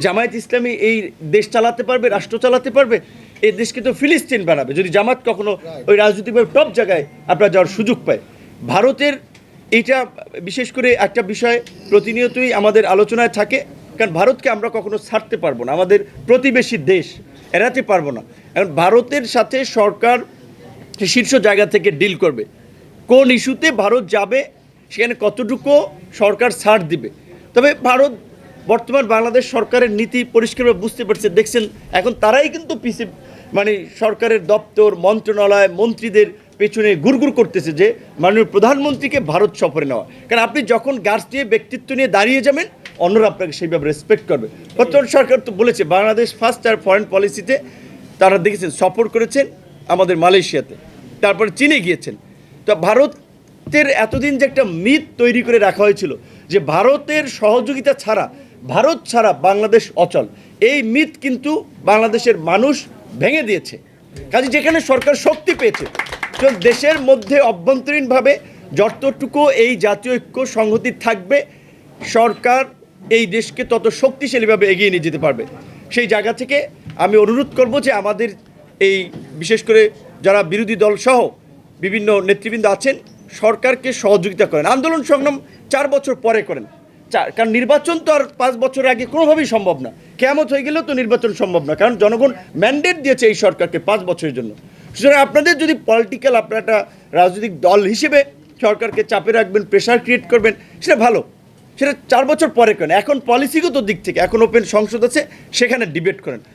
জামায়াত ইসলামী এই দেশ চালাতে পারবে, রাষ্ট্র চালাতে পারবে? এই দেশকে তো ফিলিস্তিন বানাবে যদি জামাত কখনো ওই রাজনৈতিকভাবে টপ জায়গায় আপনার যাওয়ার সুযোগ পায়। ভারতের এইটা বিশেষ করে একটা বিষয় প্রতিনিয়তই আমাদের আলোচনায় থাকে, কারণ ভারতকে আমরা কখনো ছাড়তে পারবো না, আমাদের প্রতিবেশী দেশ, এড়াতে পারবো না। এখন ভারতের সাথে সরকার শীর্ষ জায়গা থেকে ডিল করবে, কোন ইস্যুতে ভারত যাবে, সেখানে কতটুকু সরকার ছাড় দিবে। তবে ভারত বর্তমান বাংলাদেশ সরকারের নীতি পরিষ্কারভাবে বুঝতে পারছে, দেখছেন এখন তারাই কিন্তু মানে সরকারের দপ্তর, মন্ত্রণালয়, মন্ত্রীদের পেছনে গুড়গুড় করতেছে যে মাননীয় প্রধানমন্ত্রীকে ভারত সফরে নেওয়া। কারণ আপনি যখন গাছ দিয়ে ব্যক্তিত্ব নিয়ে দাঁড়িয়ে যাবেন, অন্যরা আপনাকে সেইভাবে রেসপেক্ট করবে। বর্তমান সরকার তো বলেছে বাংলাদেশ ফার্স্ট আর ফরেন পলিসিতে তারা দেখেছেন সফর করেছেন আমাদের মালয়েশিয়াতে, তারপরে চীনে গিয়েছেন। তো ভারতের এতদিন যে একটা মিথ তৈরি করে রাখা হয়েছিল যে ভারতের সহযোগিতা ছাড়া, ভারত ছাড়া বাংলাদেশ অচল, এই মিথ কিন্তু বাংলাদেশের মানুষ ভেঙে দিয়েছে। কাজে যেখানে সরকার শক্তি পেয়েছে, তো দেশের মধ্যে অভ্যন্তরীণভাবে যতটুকু এই জাতীয় ঐক্য সংহতি থাকবে, সরকার এই দেশকে তত শক্তিশালীভাবে এগিয়ে নিয়ে যেতে পারবে। সেই জায়গা থেকে আমি অনুরোধ করব যে আমাদের এই বিশেষ করে যারা বিরোধী দল সহ বিভিন্ন নেতৃবৃন্দ আছেন, সরকারকে সহযোগিতা করেন। আন্দোলন সংগ্রাম 4 বছর পরে করেন, কারণ নির্বাচন তো আর 5 বছর আগে কোনোভাবেই সম্ভব না। কেয়ামত হয়ে গেলেও তো নির্বাচন সম্ভব না, কারণ জনগণ ম্যান্ডেট দিয়েছে এই সরকারকে 5 বছরের জন্য। সুতরাং আপনাদের যদি পলিটিক্যাল, আপনারা একটা রাজনৈতিক দল হিসেবে সরকারকে চাপে রাখবেন, প্রেশার ক্রিয়েট করবেন, সেটা ভালো, সেটা 4 বছর পরে করেন। এখন পলিসিগত দিক থেকে এখন ওপেন সংসদ আছে, সেখানে ডিবেট করেন।